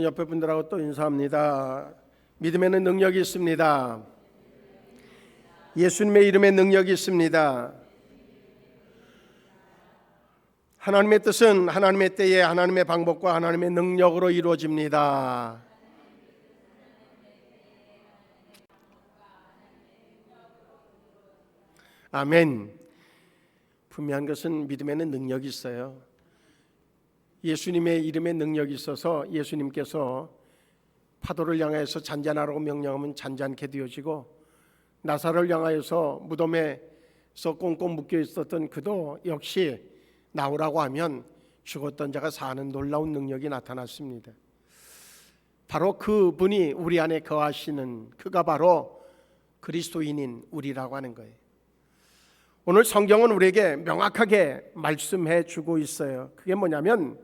옆에 분들하고 또 인사합니다. 믿음에는 능력이 있습니다. 예수님의 이름에 능력이 있습니다. 하나님의 뜻은 하나님의 때에 하나님의 방법과 하나님의 능력으로 이루어집니다. 아멘. 분명한 것은 믿음에는 능력이 있어요. 예수님의 이름에 능력이 있어서 예수님께서 파도를 향하여서 잔잔하라고 명령하면 잔잔케 되어지고, 나사로를 향하여서 무덤에서 꽁꽁 묶여 있었던 그도 역시 나오라고 하면 죽었던 자가 사는 놀라운 능력이 나타났습니다. 바로 그분이 우리 안에 거하시는 그가 바로 그리스도인인 우리라고 하는 거예요. 오늘 성경은 우리에게 명확하게 말씀해 주고 있어요. 그게 뭐냐면,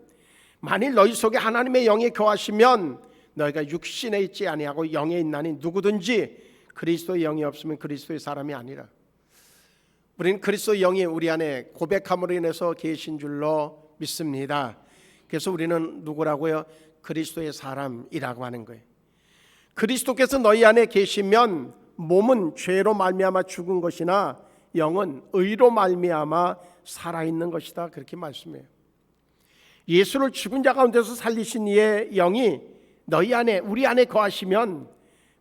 만일 너희 속에 하나님의 영이 거하시면 너희가 육신에 있지 아니하고 영에 있나니 누구든지 그리스도의 영이 없으면 그리스도의 사람이 아니라. 우리는 그리스도의 영이 우리 안에 고백함으로 인해서 계신 줄로 믿습니다. 그래서 우리는 누구라고요? 그리스도의 사람이라고 하는 거예요. 그리스도께서 너희 안에 계시면 몸은 죄로 말미암아 죽은 것이나 영은 의로 말미암아 살아있는 것이다, 그렇게 말씀해요. 예수를 죽은 자 가운데서 살리신 이의 영이 너희 안에, 우리 안에 거하시면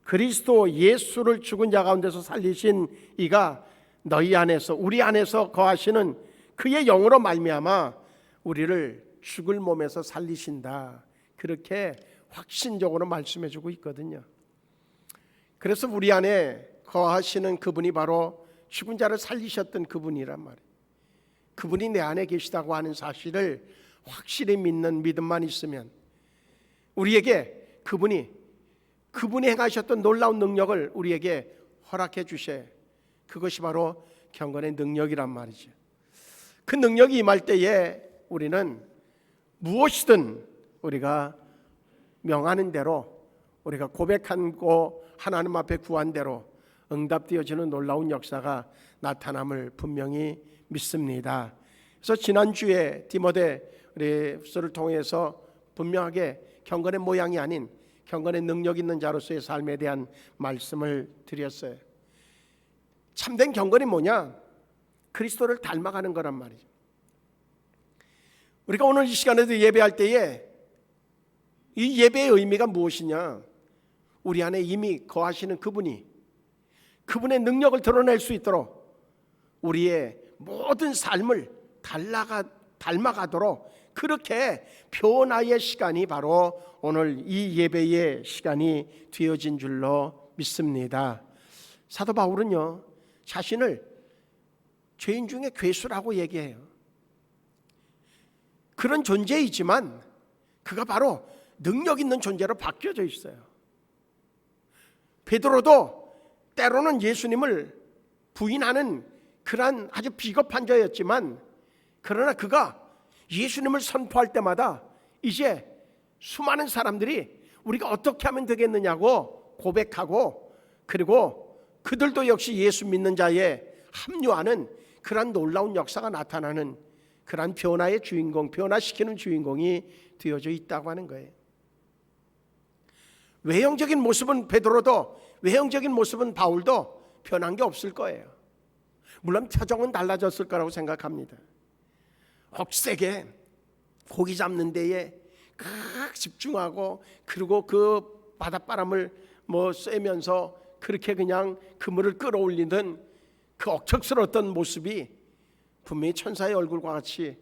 그리스도 예수를 죽은 자 가운데서 살리신 이가 너희 안에서, 우리 안에서 거하시는 그의 영으로 말미암아 우리를 죽을 몸에서 살리신다, 그렇게 확신적으로 말씀해주고 있거든요. 그래서 우리 안에 거하시는 그분이 바로 죽은 자를 살리셨던 그분이란 말이에요. 그분이 내 안에 계시다고 하는 사실을 확실히 믿는 믿음만 있으면 우리에게 그분이 행하셨던 놀라운 능력을 우리에게 허락해 주셔. 그것이 바로 경건의 능력이란 말이죠. 그 능력이 임할 때에 우리는 무엇이든 우리가 명하는 대로, 우리가 고백하고 하나님 앞에 구한 대로 응답되어지는 놀라운 역사가 나타남을 분명히 믿습니다. 그래서 지난주에 디모데후서를 통해서 분명하게 경건의 모양이 아닌 경건의 능력 있는 자로서의 삶에 대한 말씀을 드렸어요. 참된 경건이 뭐냐? 그리스도를 닮아가는 거란 말이죠. 우리가 오늘 이 시간에도 예배할 때에 이 예배의 의미가 무엇이냐? 우리 안에 이미 거하시는 그분의 능력을 드러낼 수 있도록 우리의 모든 삶을 닮아가도록 그렇게 변화의 시간이 바로 오늘 이 예배의 시간이 되어진 줄로 믿습니다. 사도 바울은요, 자신을 죄인 중에 괴수라고 얘기해요. 그런 존재이지만 그가 바로 능력 있는 존재로 바뀌어져 있어요. 베드로도 때로는 예수님을 부인하는 그러한 아주 비겁한 자였지만, 그러나 그가 예수님을 선포할 때마다 이제 수많은 사람들이 우리가 어떻게 하면 되겠느냐고 고백하고, 그리고 그들도 역시 예수 믿는 자에 합류하는 그러한 놀라운 역사가 나타나는 그러한 변화의 주인공, 변화시키는 주인공이 되어져 있다고 하는 거예요. 외형적인 모습은 베드로도, 외형적인 모습은 바울도 변한 게 없을 거예요. 물론 표정은 달라졌을 거라고 생각합니다. 억세게 고기 잡는 데에 집중하고, 그리고 그 바닷바람을 쐬면서 그렇게 그냥 그물을 끌어올리는 그 억척스러웠던 모습이 분명히 천사의 얼굴과 같이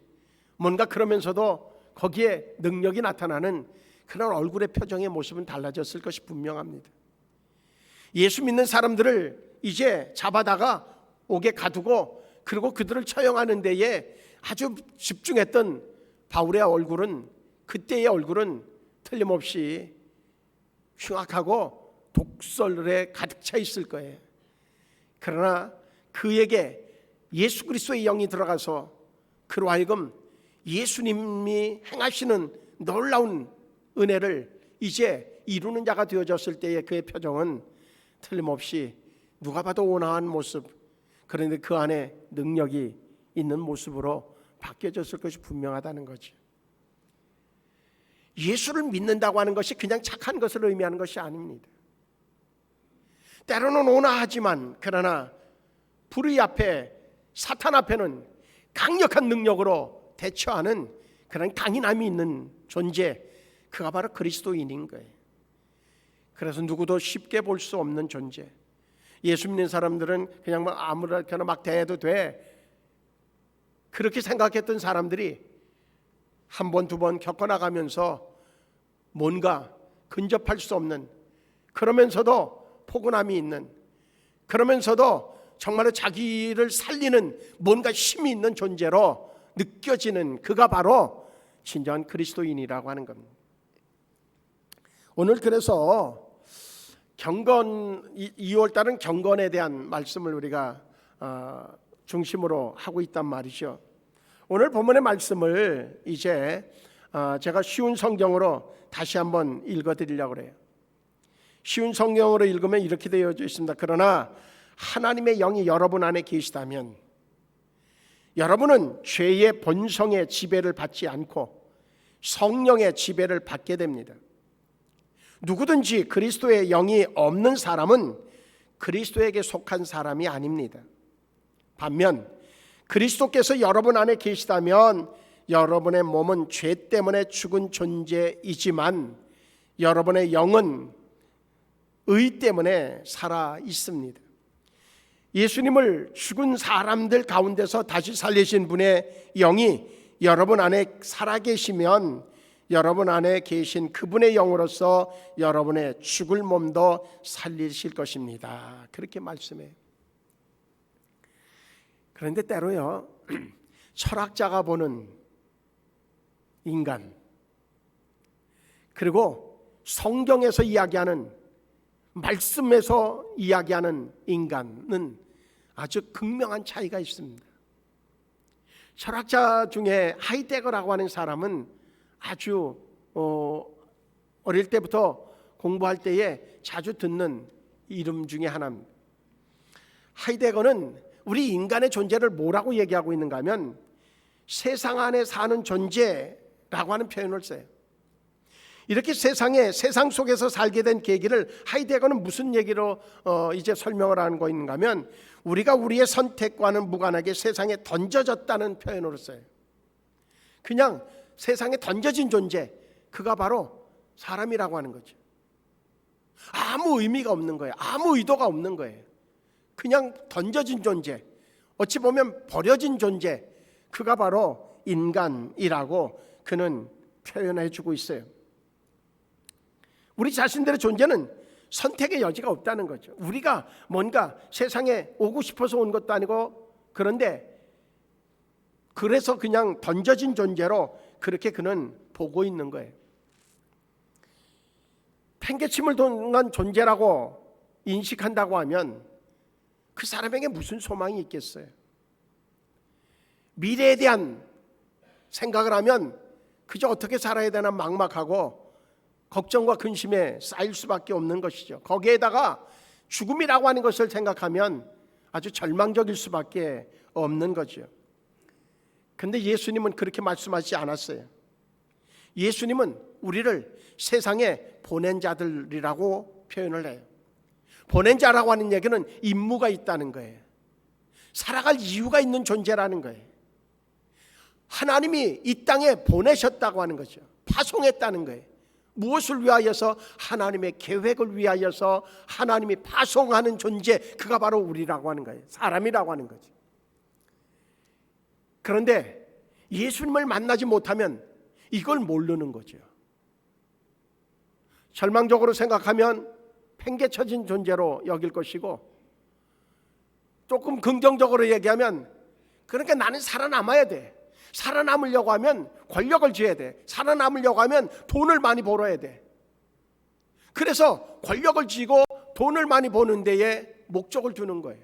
뭔가, 그러면서도 거기에 능력이 나타나는 그런 얼굴의 표정의 모습은 달라졌을 것이 분명합니다. 예수 믿는 사람들을 이제 잡아다가 옥에 가두고, 그리고 그들을 처형하는 데에 아주 집중했던 바울의 얼굴은, 그때의 얼굴은 틀림없이 흉악하고 독설에 가득 차 있을 거예요. 그러나 그에게 예수 그리스도의 영이 들어가서 그로 하여금 예수님이 행하시는 놀라운 은혜를 이제 이루는 자가 되어졌을 때의 그의 표정은 틀림없이 누가 봐도 온화한 모습, 그런데 그 안에 능력이 있는 모습으로 바뀌어졌을 것이 분명하다는 거죠. 예수를 믿는다고 하는 것이 그냥 착한 것을 의미하는 것이 아닙니다. 때로는 온화하지만 그러나 불의 앞에, 사탄 앞에는 강력한 능력으로 대처하는 그런 강인함이 있는 존재, 그가 바로 그리스도인인 거예요. 그래서 누구도 쉽게 볼 수 없는 존재. 예수 믿는 사람들은 그냥 아무렇게나 막 대해도 돼, 그렇게 생각했던 사람들이 한 번, 두 번 겪어나가면서 뭔가 근접할 수 없는, 그러면서도 포근함이 있는, 그러면서도 정말로 자기를 살리는 뭔가 힘이 있는 존재로 느껴지는 그가 바로 진정한 그리스도인이라고 하는 겁니다. 오늘 그래서 경건, 2월달은 경건에 대한 말씀을 우리가 중심으로 하고 있단 말이죠. 오늘 본문의 말씀을 이제 제가 쉬운 성경으로 다시 한번 읽어드리려고 그래요. 쉬운 성경으로 읽으면 이렇게 되어져 있습니다. 그러나 하나님의 영이 여러분 안에 계시다면 여러분은 죄의 본성의 지배를 받지 않고 성령의 지배를 받게 됩니다. 누구든지 그리스도의 영이 없는 사람은 그리스도에게 속한 사람이 아닙니다. 반면 그리스도께서 여러분 안에 계시다면 여러분의 몸은 죄 때문에 죽은 존재이지만 여러분의 영은 의 때문에 살아 있습니다. 예수님을 죽은 사람들 가운데서 다시 살리신 분의 영이 여러분 안에 살아계시면 여러분 안에 계신 그분의 영으로서 여러분의 죽을 몸도 살리실 것입니다. 그렇게 말씀해요. 그런데 때로요, 철학자가 보는 인간, 그리고 성경에서 이야기하는, 말씀에서 이야기하는 인간은 아주 극명한 차이가 있습니다. 철학자 중에 하이데거라고 하는 사람은 아주 어릴 때부터 공부할 때에 자주 듣는 이름 중에 하나입니다. 하이데거는 우리 인간의 존재를 뭐라고 얘기하고 있는가 하면 세상 안에 사는 존재라고 하는 표현을 써요. 이렇게 세상 속에서 살게 된 계기를 하이데거는 무슨 얘기로 이제 설명을 하는 거 있는가 하면 우리가 우리의 선택과는 무관하게 세상에 던져졌다는 표현으로 써요. 그냥 세상에 던져진 존재, 그가 바로 사람이라고 하는 거죠. 아무 의미가 없는 거예요. 아무 의도가 없는 거예요. 그냥 던져진 존재, 어찌 보면 버려진 존재, 그가 바로 인간이라고 그는 표현해 주고 있어요. 우리 자신들의 존재는 선택의 여지가 없다는 거죠. 우리가 뭔가 세상에 오고 싶어서 온 것도 아니고, 그런데 그래서 그냥 던져진 존재로 그렇게 그는 보고 있는 거예요. 팽개침을 당한 존재라고 인식한다고 하면 그 사람에게 무슨 소망이 있겠어요? 미래에 대한 생각을 하면 그저 어떻게 살아야 되나 막막하고 걱정과 근심에 쌓일 수밖에 없는 것이죠. 거기에다가 죽음이라고 하는 것을 생각하면 아주 절망적일 수밖에 없는 거죠. 그런데 예수님은 그렇게 말씀하지 않았어요. 예수님은 우리를 세상에 보낸 자들이라고 표현을 해요. 보낸 자라고 하는 얘기는 임무가 있다는 거예요. 살아갈 이유가 있는 존재라는 거예요. 하나님이 이 땅에 보내셨다고 하는 거죠. 파송했다는 거예요. 무엇을 위하여서? 하나님의 계획을 위하여서 하나님이 파송하는 존재, 그가 바로 우리라고 하는 거예요. 사람이라고 하는 거죠. 그런데 예수님을 만나지 못하면 이걸 모르는 거죠. 절망적으로 생각하면 팽개쳐진 존재로 여길 것이고, 조금 긍정적으로 얘기하면 그러니까 나는 살아남아야 돼. 살아남으려고 하면 권력을 쥐어야 돼. 살아남으려고 하면 돈을 많이 벌어야 돼. 그래서 권력을 쥐고 돈을 많이 버는 데에 목적을 두는 거예요.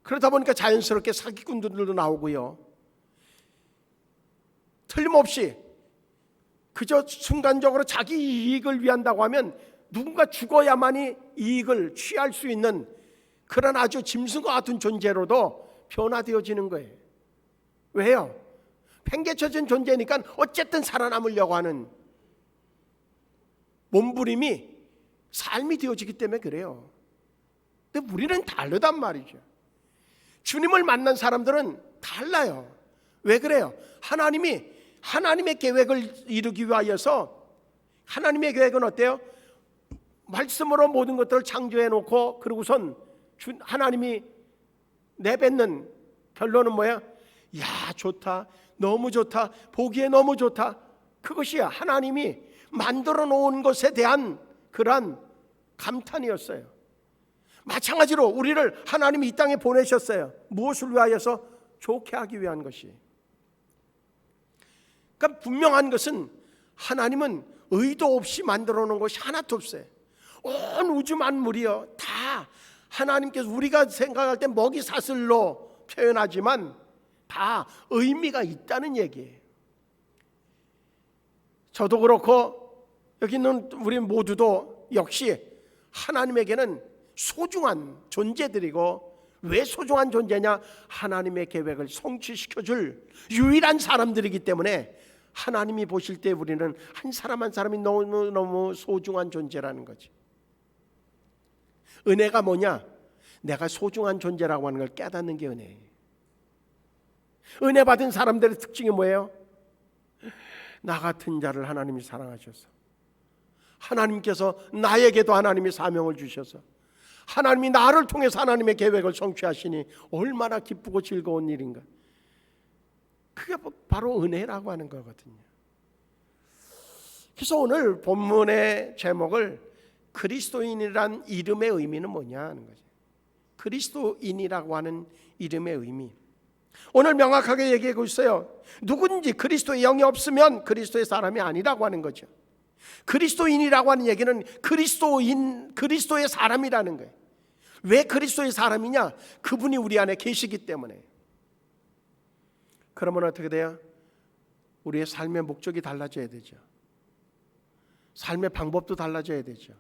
그러다 보니까 자연스럽게 사기꾼들도 나오고요. 틀림없이 그저 순간적으로 자기 이익을 위한다고 하면 누군가 죽어야만이 이익을 취할 수 있는 그런 아주 짐승과 같은 존재로도 변화되어지는 거예요. 왜요? 팽개쳐진 존재니까 어쨌든 살아남으려고 하는 몸부림이 삶이 되어지기 때문에 그래요. 근데 우리는 다르단 말이죠. 주님을 만난 사람들은 달라요. 왜 그래요? 하나님이 하나님의 계획을 이루기 위하여서, 하나님의 계획은 어때요? 말씀으로 모든 것들을 창조해 놓고 그러고선 하나님이 내뱉는 결론은 뭐야? 야, 좋다, 너무 좋다, 보기에 너무 좋다. 그것이야 하나님이 만들어 놓은 것에 대한 그러한 감탄이었어요. 마찬가지로 우리를 하나님이 이 땅에 보내셨어요. 무엇을 위하여서? 좋게 하기 위한 것이. 그러니까 분명한 것은 하나님은 의도 없이 만들어 놓은 것이 하나도 없어요. 온 우주 만물이요 다 하나님께서 우리가 생각할 때 먹이 사슬로 표현하지만 다 의미가 있다는 얘기예요. 저도 그렇고 여기 있는 우리 모두도 역시 하나님에게는 소중한 존재들이고, 왜 소중한 존재냐? 하나님의 계획을 성취시켜줄 유일한 사람들이기 때문에 하나님이 보실 때 우리는 한 사람 한 사람이 너무너무 소중한 존재라는 거지. 은혜가 뭐냐? 내가 소중한 존재라고 하는 걸 깨닫는 게 은혜예요. 은혜 받은 사람들의 특징이 뭐예요? 나 같은 자를 하나님이 사랑하셔서, 하나님께서 나에게도 하나님이 사명을 주셔서, 하나님이 나를 통해서 하나님의 계획을 성취하시니 얼마나 기쁘고 즐거운 일인가. 그게 바로 은혜라고 하는 거거든요. 그래서 오늘 본문의 제목을 그리스도인이란 이름의 의미는 뭐냐 하는 거죠. 그리스도인이라고 하는 이름의 의미, 오늘 명확하게 얘기하고 있어요. 누군지 그리스도의 영이 없으면 그리스도의 사람이 아니라고 하는 거죠. 그리스도인이라고 하는 얘기는 그리스도의 사람이라는 거예요. 왜 그리스도의 사람이냐? 그분이 우리 안에 계시기 때문에. 그러면 어떻게 돼요? 우리의 삶의 목적이 달라져야 되죠. 삶의 방법도 달라져야 되죠.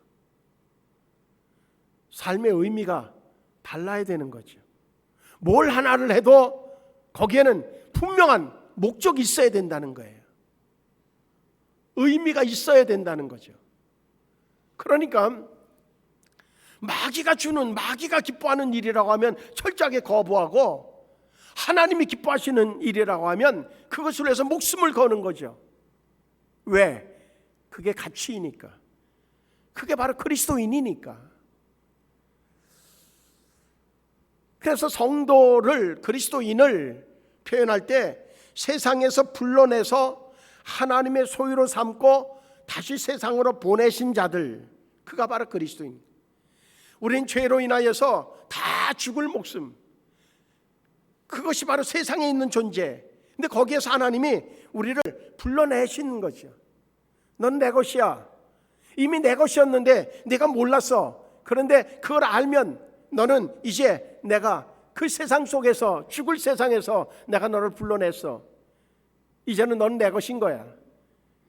삶의 의미가 달라야 되는 거죠. 뭘 하나를 해도 거기에는 분명한 목적이 있어야 된다는 거예요. 의미가 있어야 된다는 거죠. 그러니까 마귀가 기뻐하는 일이라고 하면 철저하게 거부하고, 하나님이 기뻐하시는 일이라고 하면 그것을 위해서 목숨을 거는 거죠. 왜? 그게 가치이니까. 그게 바로 그리스도인이니까. 그래서 성도를, 그리스도인을 표현할 때 세상에서 불러내서 하나님의 소유로 삼고 다시 세상으로 보내신 자들, 그가 바로 그리스도인. 우린 죄로 인하여서 다 죽을 목숨, 그것이 바로 세상에 있는 존재. 근데 거기에서 하나님이 우리를 불러내시는 거죠. 넌 내 것이야. 이미 내 것이었는데 네가 몰랐어. 그런데 그걸 알면 너는 이제 내가 그 세상 속에서, 죽을 세상에서 내가 너를 불러냈어. 이제는 넌 내 것인 거야.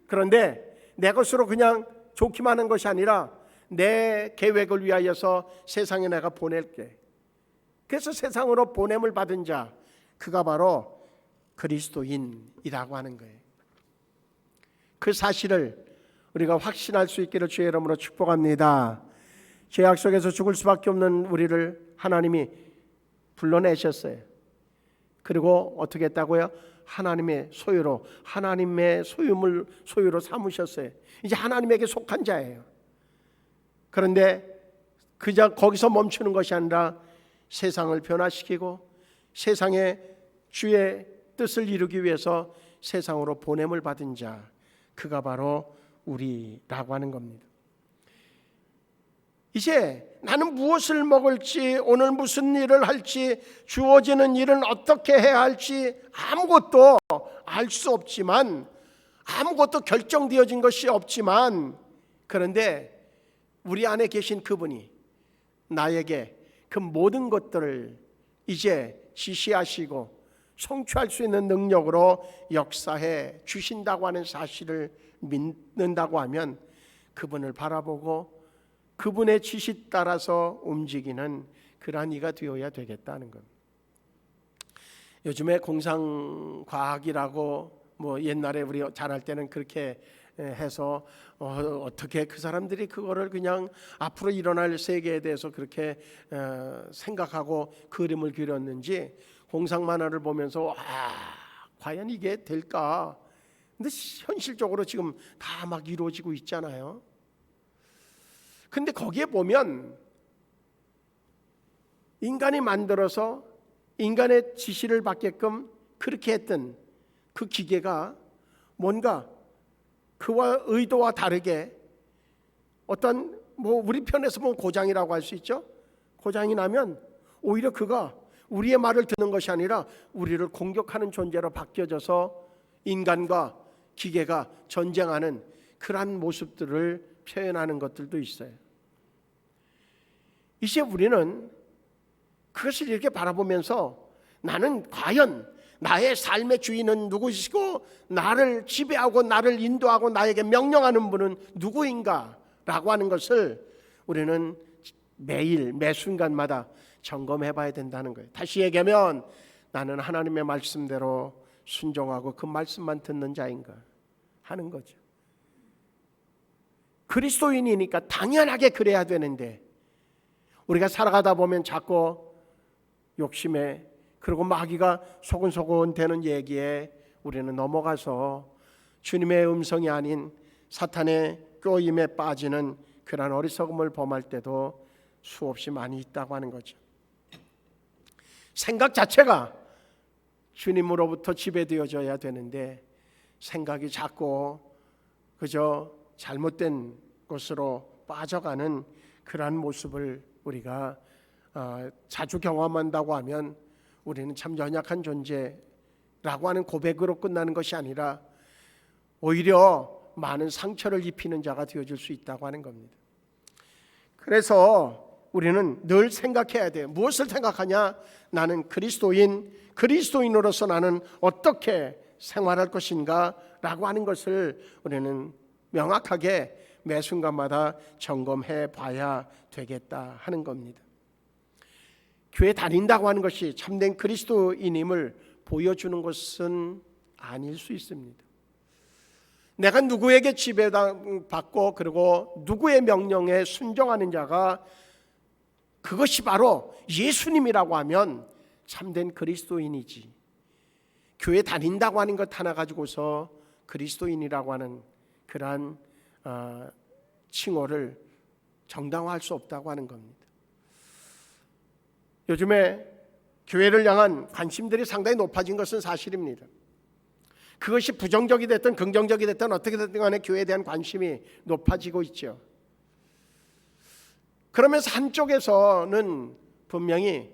그런데 내 것으로 그냥 좋기만 하는 것이 아니라 내 계획을 위하여서 세상에 내가 보낼게. 그래서 세상으로 보냄을 받은 자, 그가 바로 그리스도인이라고 하는 거예요. 그 사실을 우리가 확신할 수 있기를 주의 이름으로 축복합니다. 죄악 속에서 죽을 수밖에 없는 우리를 하나님이 불러내셨어요. 그리고 어떻게 했다고요? 하나님의 소유로, 하나님의 소유로 삼으셨어요. 이제 하나님에게 속한 자예요. 그런데 그저 거기서 멈추는 것이 아니라 세상을 변화시키고 세상의 주의 뜻을 이루기 위해서 세상으로 보냄을 받은 자, 그가 바로 우리라고 하는 겁니다. 이제 나는 무엇을 먹을지, 오늘 무슨 일을 할지, 주어지는 일은 어떻게 해야 할지 아무것도 알 수 없지만, 아무것도 결정되어진 것이 없지만, 그런데 우리 안에 계신 그분이 나에게 그 모든 것들을 이제 지시하시고 성취할 수 있는 능력으로 역사해 주신다고 하는 사실을 믿는다고 하면, 그분을 바라보고 그분의 지시 따라서 움직이는 그러한 이가 되어야 되겠다는 것. 요즘에 공상과학이라고 옛날에 우리 잘할 때는 그렇게 해서 어떻게 그 사람들이 그거를 그냥 앞으로 일어날 세계에 대해서 그렇게 생각하고 그림을 그렸는지 공상 만화를 보면서 과연 이게 될까? 근데 현실적으로 지금 다 막 이루어지고 있잖아요. 근데 거기에 보면 인간이 만들어서 인간의 지시를 받게끔 그렇게 했던 그 기계가 뭔가 그와 의도와 다르게 어떤 우리 편에서 보면 고장이라고 할 수 있죠. 고장이 나면 오히려 그가 우리의 말을 듣는 것이 아니라 우리를 공격하는 존재로 바뀌어져서 인간과 기계가 전쟁하는 그러한 모습들을 표현하는 것들도 있어요. 이제 우리는 그것을 이렇게 바라보면서 나는 과연 나의 삶의 주인은 누구시고 나를 지배하고 나를 인도하고 나에게 명령하는 분은 누구인가 라고 하는 것을 우리는 매일 매 순간마다 점검해 봐야 된다는 거예요. 다시 얘기하면 나는 하나님의 말씀대로 순종하고 그 말씀만 듣는 자인가 하는 거죠. 그리스도인이니까 당연하게 그래야 되는데 우리가 살아가다 보면 자꾸 욕심에 그리고 마귀가 소곤소곤 되는 얘기에 우리는 넘어가서 주님의 음성이 아닌 사탄의 꾀임에 빠지는 그런 어리석음을 범할 때도 수없이 많이 있다고 하는 거죠. 생각 자체가 주님으로부터 지배되어져야 되는데 생각이 자꾸 그저 잘못된 곳으로 빠져가는 그러한 모습을 우리가 자주 경험한다고 하면 우리는 참 연약한 존재라고 하는 고백으로 끝나는 것이 아니라 오히려 많은 상처를 입히는 자가 되어줄 수 있다고 하는 겁니다. 그래서 우리는 늘 생각해야 돼요. 무엇을 생각하냐? 나는 그리스도인으로서 나는 어떻게 생활할 것인가 라고 하는 것을 우리는 명확하게 매 순간마다 점검해 봐야 되겠다 하는 겁니다. 교회 다닌다고 하는 것이 참된 그리스도인임을 보여주는 것은 아닐 수 있습니다. 내가 누구에게 지배받고 그리고 누구의 명령에 순종하는 자가 그것이 바로 예수님이라고 하면 참된 그리스도인이지, 교회 다닌다고 하는 것 하나 가지고서 그리스도인이라고 하는 그러한 칭호를 정당화할 수 없다고 하는 겁니다. 요즘에 교회를 향한 관심들이 상당히 높아진 것은 사실입니다. 그것이 부정적이 됐든 긍정적이 됐든 어떻게 됐든 간에 교회에 대한 관심이 높아지고 있죠. 그러면서 한쪽에서는 분명히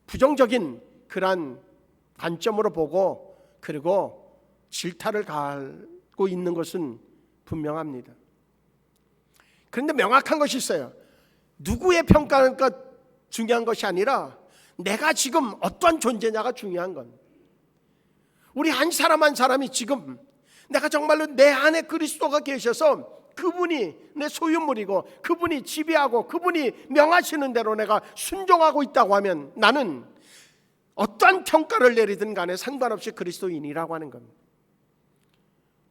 부정적인 그러한 관점으로 보고 그리고 질타를 가하고 있는 것은 분명합니다. 그런데 명확한 것이 있어요. 누구의 평가가 중요한 것이 아니라 내가 지금 어떠한 존재냐가 중요한 겁니다. 우리 한 사람 한 사람이 지금 내가 정말로 내 안에 그리스도가 계셔서 그분이 내 소유물이고 그분이 지배하고 그분이 명하시는 대로 내가 순종하고 있다고 하면 나는 어떠한 평가를 내리든 간에 상관없이 그리스도인이라고 하는 겁니다.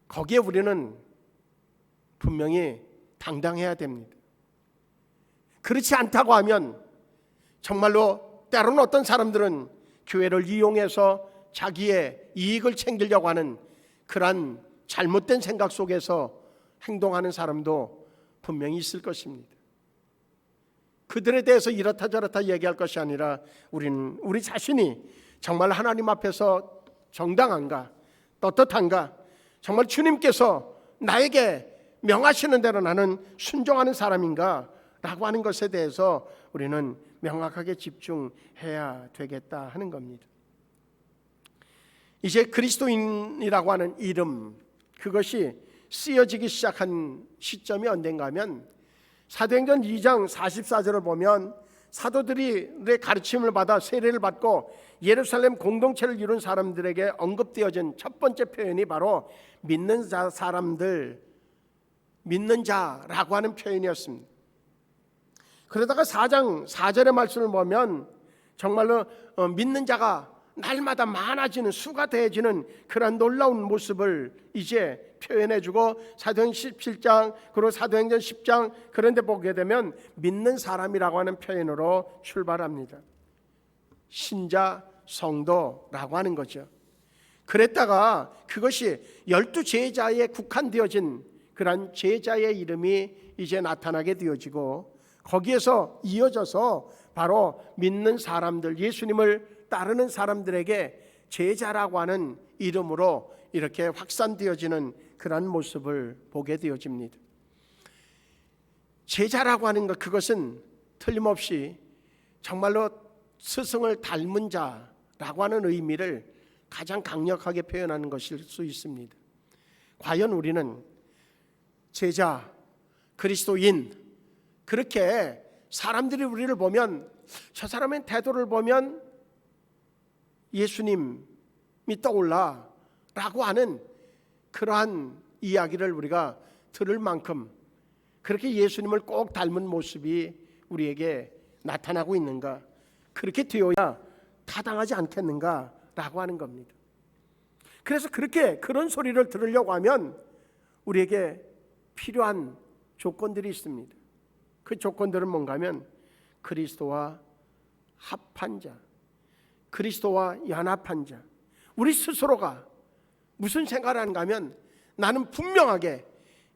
거기에 우리는 분명히 당당해야 됩니다. 그렇지 않다고 하면 정말로 때로는 어떤 사람들은 교회를 이용해서 자기의 이익을 챙기려고 하는 그러한 잘못된 생각 속에서 행동하는 사람도 분명히 있을 것입니다. 그들에 대해서 이렇다 저렇다 얘기할 것이 아니라 우리는 우리 자신이 정말 하나님 앞에서 정당한가, 떳떳한가, 정말 주님께서 나에게 명하시는 대로 나는 순종하는 사람인가 라고 하는 것에 대해서 우리는 명확하게 집중해야 되겠다 하는 겁니다. 이제 그리스도인이라고 하는 이름, 그것이 쓰여지기 시작한 시점이 언젠가 하면 사도행전 2장 44절을 보면 사도들의 가르침을 받아 세례를 받고 예루살렘 공동체를 이룬 사람들에게 언급되어진 첫 번째 표현이 바로 믿는 자라고 하는 표현이었습니다. 그러다가 4장 4절의 말씀을 보면 정말로 믿는 자가 날마다 많아지는, 수가 더해지는 그런 놀라운 모습을 이제 표현해주고 사도행전 17장 그리고 사도행전 10장 그런 데 보게 되면 믿는 사람이라고 하는 표현으로 출발합니다. 신자, 성도라고 하는 거죠. 그랬다가 그것이 12제자에 국한되어진 그런 제자의 이름이 이제 나타나게 되어지고 거기에서 이어져서 바로 믿는 사람들, 예수님을 따르는 사람들에게 제자라고 하는 이름으로 이렇게 확산되어지는 그런 모습을 보게 되어집니다. 제자라고 하는 것, 그것은 틀림없이 정말로 스승을 닮은 자라고 하는 의미를 가장 강력하게 표현하는 것일 수 있습니다. 과연 우리는 제자, 그리스도인, 그렇게 사람들이 우리를 보면 저 사람의 태도를 보면 예수님이 떠올라 라고 하는 그러한 이야기를 우리가 들을 만큼 그렇게 예수님을 꼭 닮은 모습이 우리에게 나타나고 있는가, 그렇게 되어야 타당하지 않겠는가 라고 하는 겁니다. 그래서 그런 소리를 들으려고 하면 우리에게 필요한 조건들이 있습니다. 그 조건들은 뭔가 하면 그리스도와 합한 자, 그리스도와 연합한 자. 우리 스스로가 무슨 생각을 하는가 하면 나는 분명하게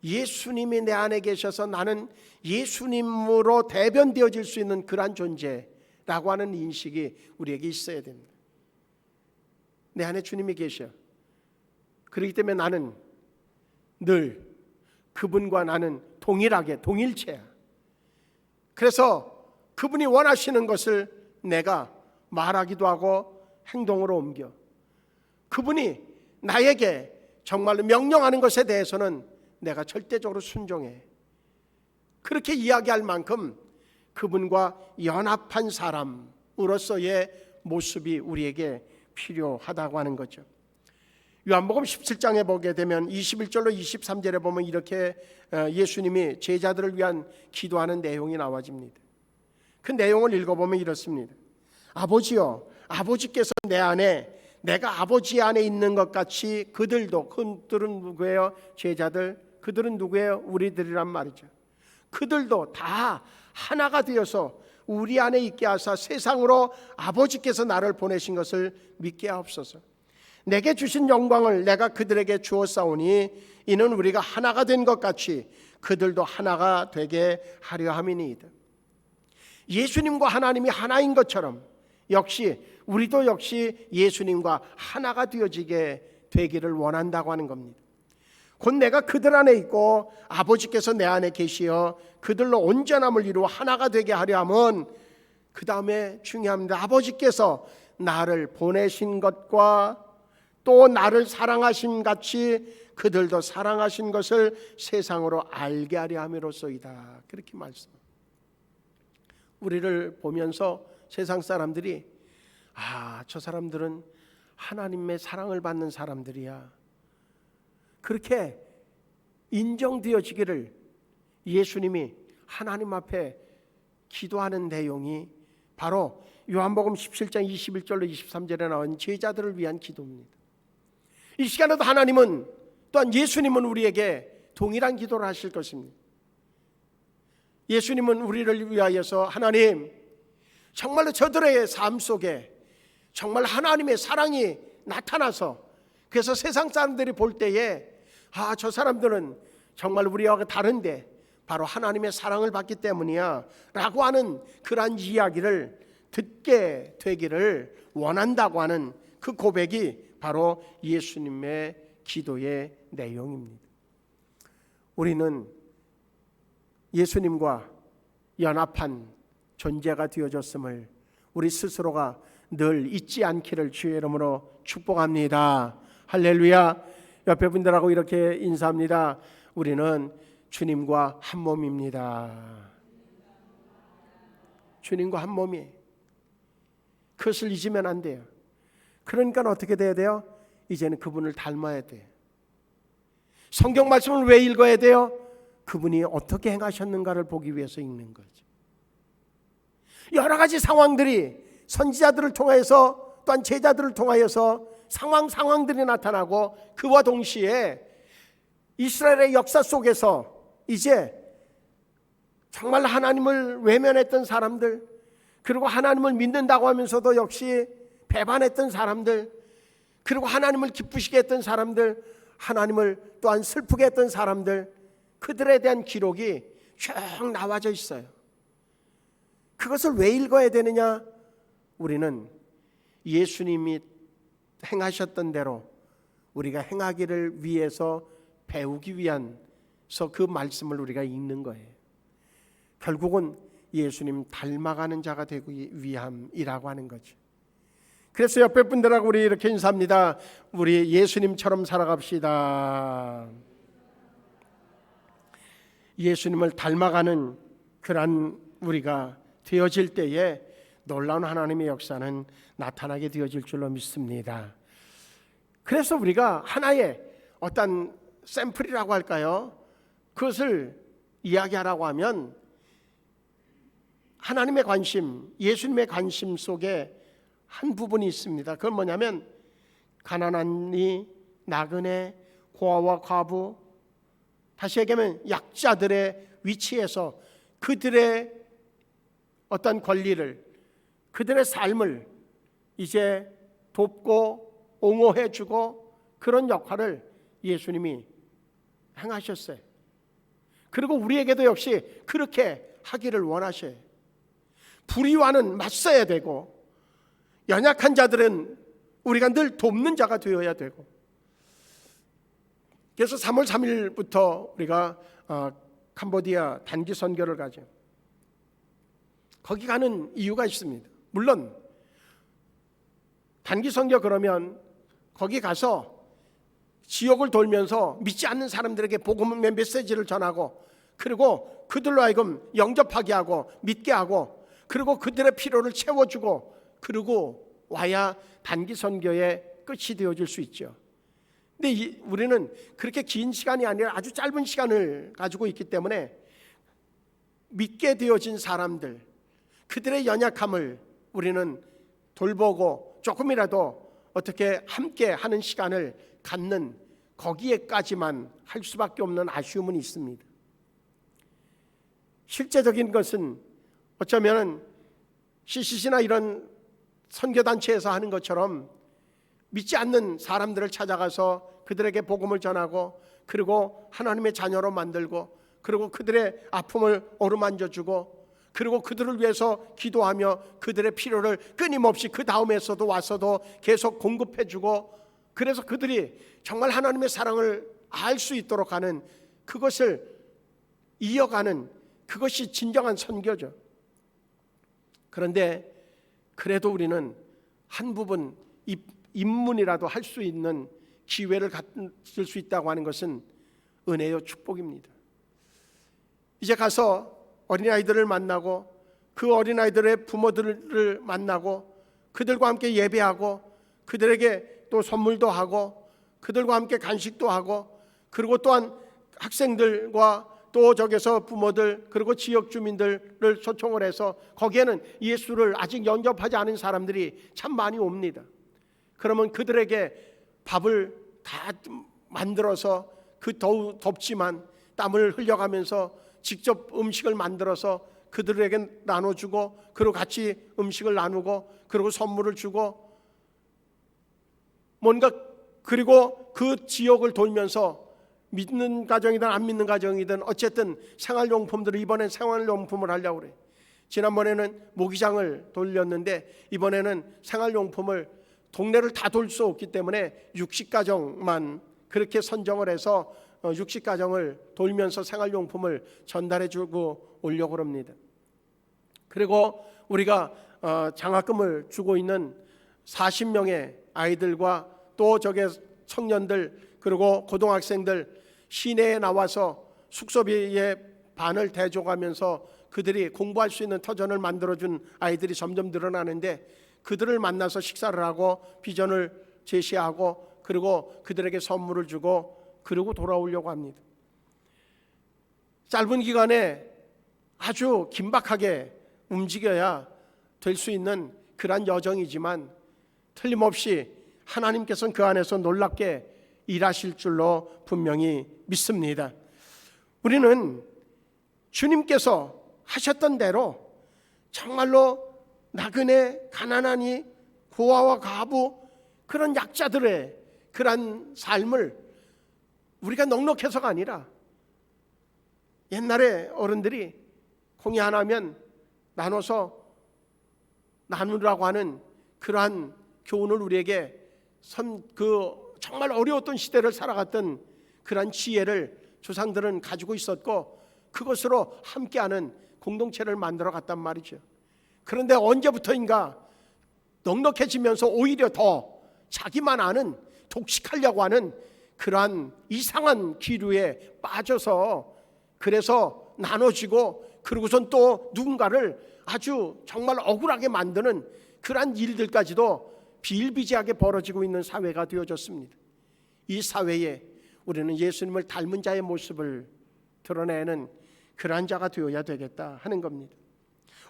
예수님이 내 안에 계셔서 나는 예수님으로 대변되어질 수 있는 그러한 존재라고 하는 인식이 우리에게 있어야 됩니다. 내 안에 주님이 계셔. 그렇기 때문에 나는 늘 그분과 나는 동일하게 동일체야. 그래서 그분이 원하시는 것을 내가 말하기도 하고 행동으로 옮겨. 그분이 나에게 정말로 명령하는 것에 대해서는 내가 절대적으로 순종해. 그렇게 이야기할 만큼 그분과 연합한 사람으로서의 모습이 우리에게 필요하다고 하는 거죠. 요한복음 17장에 보게 되면 21절로 23절에 보면 이렇게 예수님이 제자들을 위한 기도하는 내용이 나와집니다. 그 내용을 읽어보면 이렇습니다. 아버지여, 아버지께서 내 안에 내가 아버지 안에 있는 것 같이 그들도, 그들은 누구예요? 제자들, 그들은 누구예요? 우리들이란 말이죠. 그들도 다 하나가 되어서 우리 안에 있게 하사 세상으로 아버지께서 나를 보내신 것을 믿게 하옵소서. 내게 주신 영광을 내가 그들에게 주었사오니 이는 우리가 하나가 된 것 같이 그들도 하나가 되게 하려 함이니이다. 예수님과 하나님이 하나인 것처럼 역시 우리도 역시 예수님과 하나가 되어지게 되기를 원한다고 하는 겁니다. 곧 내가 그들 안에 있고 아버지께서 내 안에 계시어 그들로 온전함을 이루어 하나가 되게 하려 함은, 그 다음에 중요합니다. 아버지께서 나를 보내신 것과 또 나를 사랑하신 같이 그들도 사랑하신 것을 세상으로 알게 하려 함이로소이다. 그렇게 말씀. 우리를 보면서 세상 사람들이 저 사람들은 하나님의 사랑을 받는 사람들이야, 그렇게 인정되어지기를 예수님이 하나님 앞에 기도하는 내용이 바로 요한복음 17장 21절로 23절에 나온 제자들을 위한 기도입니다. 이 시간에도 하나님은 또한 예수님은 우리에게 동일한 기도를 하실 것입니다. 예수님은 우리를 위하여서 하나님, 정말로 저들의 삶 속에 정말 하나님의 사랑이 나타나서 그래서 세상 사람들이 볼 때에 저 사람들은 정말 우리와 다른데 바로 하나님의 사랑을 받기 때문이야 라고 하는 그러한 이야기를 듣게 되기를 원한다고 하는 그 고백이 바로 예수님의 기도의 내용입니다. 우리는 예수님과 연합한 존재가 되어졌음을 우리 스스로가 늘 잊지 않기를 주의 이름으로 축복합니다. 할렐루야. 옆에 분들하고 이렇게 인사합니다. 우리는 주님과 한 몸입니다. 주님과 한 몸이에요. 그것을 잊으면 안 돼요. 그러니까 어떻게 돼야 돼요? 이제는 그분을 닮아야 돼요. 성경 말씀을 왜 읽어야 돼요? 그분이 어떻게 행하셨는가를 보기 위해서 읽는 거죠. 여러 가지 상황들이 선지자들을 통해서 또한 제자들을 통하여서 상황들이 나타나고 그와 동시에 이스라엘의 역사 속에서 이제 정말 하나님을 외면했던 사람들, 그리고 하나님을 믿는다고 하면서도 역시 배반했던 사람들, 그리고 하나님을 기쁘시게 했던 사람들, 하나님을 또한 슬프게 했던 사람들, 그들에 대한 기록이 쭉 나와져 있어요. 그것을 왜 읽어야 되느냐? 우리는 예수님이 행하셨던 대로 우리가 행하기를 위해서 배우기 위해서 그 말씀을 우리가 읽는 거예요. 결국은 예수님 닮아가는 자가 되기 위함이라고 하는 거죠. 그래서 옆에 분들하고 우리 이렇게 인사합니다. 우리 예수님처럼 살아갑시다. 예수님을 닮아가는 그런 우리가 되어질 때에 놀라운 하나님의 역사는 나타나게 되어질 줄로 믿습니다. 그래서 우리가 하나의 어떤 샘플이라고 할까요? 그것을 이야기하라고 하면 하나님의 관심, 예수님의 관심 속에 한 부분이 있습니다. 그건 뭐냐면 가난한 이, 나그네, 고아와 과부, 다시 얘기하면 약자들의 위치에서 그들의 어떤 권리를, 그들의 삶을 이제 돕고 옹호해주고 그런 역할을 예수님이 행하셨어요. 그리고 우리에게도 역시 그렇게 하기를 원하셔요. 불의와는 맞서야 되고 연약한 자들은 우리가 늘 돕는 자가 되어야 되고, 그래서 3월 3일부터 우리가 캄보디아 단기 선교를 가죠. 거기 가는 이유가 있습니다. 물론 단기 선교 그러면 거기 가서 지역을 돌면서 믿지 않는 사람들에게 복음의 메시지를 전하고, 그리고 그들로 하여금 영접하게 하고 믿게 하고, 그리고 그들의 필요를 채워주고, 그리고 와야 단기 선교의 끝이 되어질 수 있죠. 근데 우리는 그렇게 긴 시간이 아니라 아주 짧은 시간을 가지고 있기 때문에 믿게 되어진 사람들, 그들의 연약함을 우리는 돌보고 조금이라도 어떻게 함께 하는 시간을 갖는, 거기에까지만 할 수밖에 없는 아쉬움은 있습니다. 실제적인 것은 어쩌면 CCC나 이런 선교단체에서 하는 것처럼 믿지 않는 사람들을 찾아가서 그들에게 복음을 전하고, 그리고 하나님의 자녀로 만들고, 그리고 그들의 아픔을 어루만져주고, 그리고 그들을 위해서 기도하며 그들의 필요를 끊임없이 그 다음에서도 와서도 계속 공급해주고, 그래서 그들이 정말 하나님의 사랑을 알 수 있도록 하는, 그것을 이어가는, 그것이 진정한 선교죠. 그런데 그래도 우리는 한 부분 입문이라도 할 수 있는 기회를 가질 수 있다고 하는 것은 은혜요 축복입니다. 이제 가서 어린아이들을 만나고, 그 어린아이들의 부모들을 만나고, 그들과 함께 예배하고, 그들에게 또 선물도 하고, 그들과 함께 간식도 하고, 그리고 또한 학생들과 또 저기서 부모들, 그리고 지역 주민들을 초청을 해서 거기에는 예수를 아직 영접하지 않은 사람들이 참 많이 옵니다. 그러면 그들에게 밥을 다 만들어서, 그 더우 덥지만 땀을 흘려가면서 직접 음식을 만들어서 그들에게 나눠주고, 그리고 같이 음식을 나누고, 그리고 선물을 주고, 뭔가, 그리고 그 지역을 돌면서 믿는 가정이든 안 믿는 가정이든 어쨌든 생활용품들을, 이번엔 생활용품을 하려고 그래요. 지난번에는 모기장을 돌렸는데 이번에는 생활용품을, 동네를 다 돌 수 없기 때문에 60가정만 그렇게 선정을 해서 60가정을 돌면서 생활용품을 전달해주고 오려고 합니다. 그리고 우리가 장학금을 주고 있는 40명의 아이들과 또 저게 청년들, 그리고 고등학생들 시내에 나와서 숙소비의 반을 대줘가면서 그들이 공부할 수 있는 터전을 만들어준 아이들이 점점 늘어나는데, 그들을 만나서 식사를 하고 비전을 제시하고, 그리고 그들에게 선물을 주고, 그리고 돌아오려고 합니다. 짧은 기간에 아주 긴박하게 움직여야 될 수 있는 그러한 여정이지만, 틀림없이 하나님께서는 그 안에서 놀랍게 일하실 줄로 분명히 믿습니다. 우리는 주님께서 하셨던 대로 정말로 나그네, 가난하니, 고아와 과부, 그런 약자들의 그런 삶을 우리가 넉넉해서가 아니라, 옛날에 어른들이 콩이 하나면 나눠서 나누라고 하는 그러한 교훈을 우리에게 정말 어려웠던 시대를 살아갔던 그러한 지혜를 조상들은 가지고 있었고, 그것으로 함께하는 공동체를 만들어 갔단 말이죠. 그런데 언제부터인가 넉넉해지면서 오히려 더 자기만 아는, 독식하려고 하는 그러한 이상한 기류에 빠져서, 그래서 나눠지고 그러고선 또 누군가를 아주 정말 억울하게 만드는 그러한 일들까지도 비일비재하게 벌어지고 있는 사회가 되어졌습니다. 이 사회에 우리는 예수님을 닮은 자의 모습을 드러내는 그러한 자가 되어야 되겠다 하는 겁니다.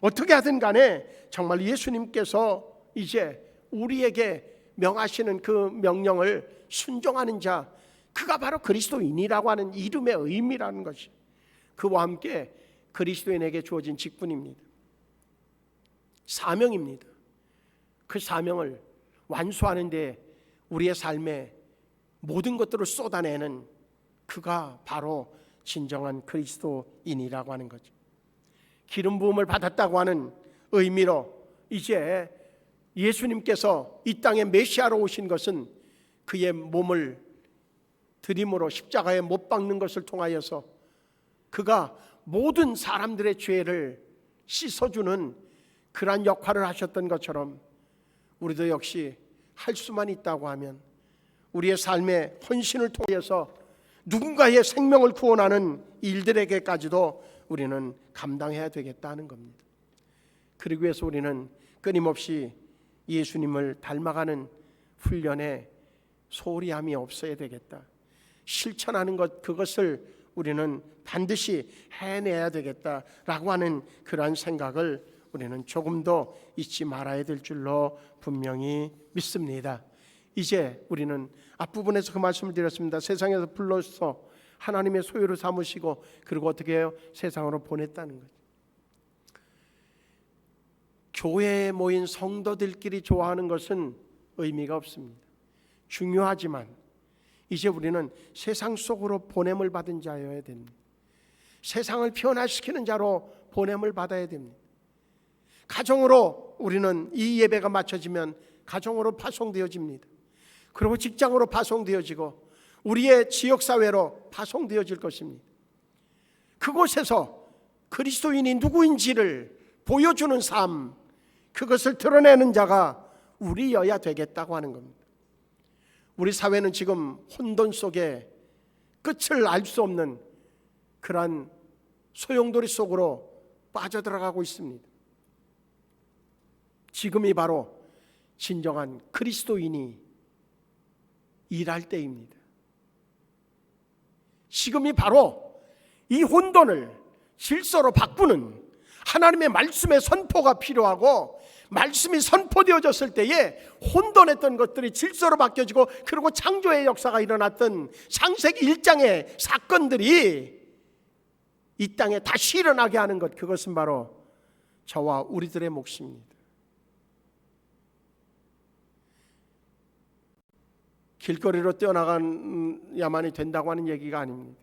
어떻게 하든 간에 정말 예수님께서 이제 우리에게 명하시는 그 명령을 순종하는 자, 그가 바로 그리스도인이라고 하는 이름의 의미라는 것이, 그와 함께 그리스도인에게 주어진 직분입니다. 사명입니다. 그 사명을 완수하는 데 우리의 삶에 모든 것들을 쏟아내는 그가 바로 진정한 그리스도인이라고 하는 거죠. 기름 부음을 받았다고 하는 의미로 이제 예수님께서 이 땅에 메시아로 오신 것은 그의 몸을 들임으로 십자가에 못 박는 것을 통하여서 그가 모든 사람들의 죄를 씻어주는 그러한 역할을 하셨던 것처럼, 우리도 역시 할 수만 있다고 하면 우리의 삶의 헌신을 통해서 누군가의 생명을 구원하는 일들에게까지도 우리는 감당해야 되겠다는 겁니다. 그러기 위해서 우리는 끊임없이 예수님을 닮아가는 훈련에 소홀히 함이 없어야 되겠다. 실천하는 것, 그것을 우리는 반드시 해내야 되겠다라고 하는 그러한 생각을 우리는 조금도 잊지 말아야 될 줄로 분명히 믿습니다. 이제 우리는 앞부분에서 그 말씀을 드렸습니다. 세상에서 불러서 하나님의 소유로 삼으시고, 그리고 어떻게 해요? 세상으로 보냈다는 거죠. 교회에 모인 성도들끼리 좋아하는 것은 의미가 없습니다. 중요하지만 이제 우리는 세상 속으로 보냄을 받은 자여야 됩니다. 세상을 변화시키는 자로 보냄을 받아야 됩니다. 가정으로 우리는 이 예배가 마쳐지면 가정으로 파송되어집니다. 그리고 직장으로 파송되어지고 우리의 지역사회로 파송되어질 것입니다. 그곳에서 그리스도인이 누구인지를 보여주는 삶, 그것을 드러내는 자가 우리여야 되겠다고 하는 겁니다. 우리 사회는 지금 혼돈 속에 끝을 알 수 없는 그러한 소용돌이 속으로 빠져들어가고 있습니다. 지금이 바로 진정한 그리스도인이 일할 때입니다. 지금이 바로 이 혼돈을 질서로 바꾸는 하나님의 말씀의 선포가 필요하고, 말씀이 선포되어졌을 때에 혼돈했던 것들이 질서로 바뀌어지고, 그리고 창조의 역사가 일어났던 창세기 1장의 사건들이 이 땅에 다시 일어나게 하는 것, 그것은 바로 저와 우리들의 몫입니다. 길거리로 뛰어나가야만이 된다고 하는 얘기가 아닙니다.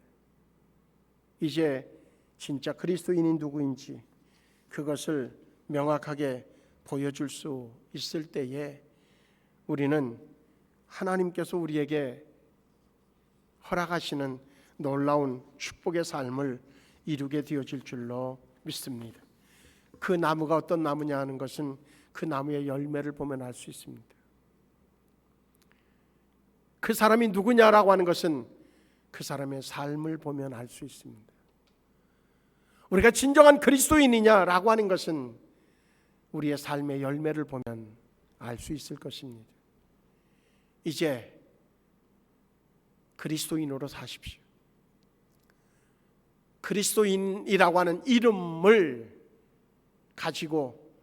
이제 진짜 그리스도인이 누구인지 그것을 명확하게 보여줄 수 있을 때에 우리는 하나님께서 우리에게 허락하시는 놀라운 축복의 삶을 이루게 되어질 줄로 믿습니다. 그 나무가 어떤 나무냐 하는 것은 그 나무의 열매를 보면 알 수 있습니다. 그 사람이 누구냐라고 하는 것은 그 사람의 삶을 보면 알 수 있습니다. 우리가 진정한 그리스도인이냐라고 하는 것은 우리의 삶의 열매를 보면 알 수 있을 것입니다. 이제 그리스도인으로 사십시오. 그리스도인이라고 하는 이름을 가지고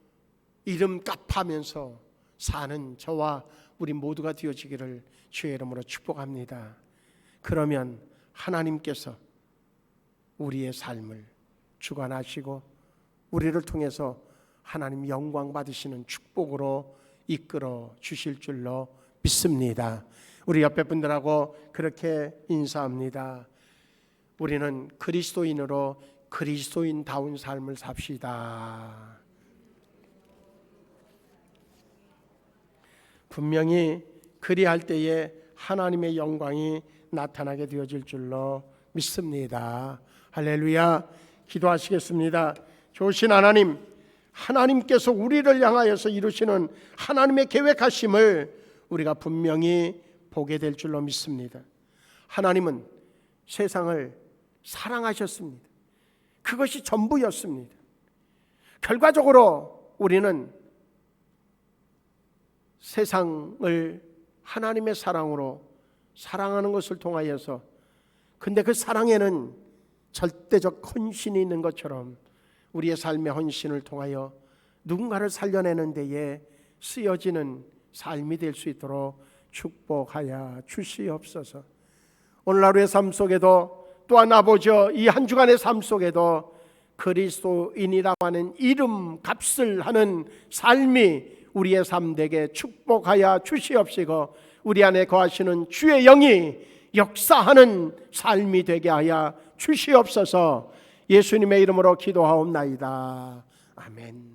이름값하면서 사는 저와 우리 모두가 되어지기를 주의 이름으로 축복합니다. 그러면 하나님께서 우리의 삶을 주관하시고 우리를 통해서 하나님 영광 받으시는 축복으로 이끌어 주실 줄로 믿습니다. 우리 옆에 분들하고 그렇게 인사합니다. 우리는 그리스도인으로 그리스도인다운 삶을 삽시다. 분명히 그리할 때에 하나님의 영광이 나타나게 되어질 줄로 믿습니다. 할렐루야. 기도하시겠습니다. 좋으신 하나님, 하나님께서 우리를 향하여서 이루시는 하나님의 계획하심을 우리가 분명히 보게 될 줄로 믿습니다. 하나님은 세상을 사랑하셨습니다. 그것이 전부였습니다. 결과적으로 우리는 세상을 하나님의 사랑으로 사랑하는 것을 통하여서, 근데 그 사랑에는 절대적 헌신이 있는 것처럼 우리의 삶의 헌신을 통하여 누군가를 살려내는 데에 쓰여지는 삶이 될 수 있도록 축복하여 주시옵소서. 오늘 하루의 삶 속에도 또한 아버지여, 이 한 주간의 삶 속에도 그리스도인이라고 하는 이름 값을 하는 삶이 우리의 삶 되게 축복하여 주시옵시고, 우리 안에 거하시는 주의 영이 역사하는 삶이 되게 하여 주시옵소서. 예수님의 이름으로 기도하옵나이다. 아멘.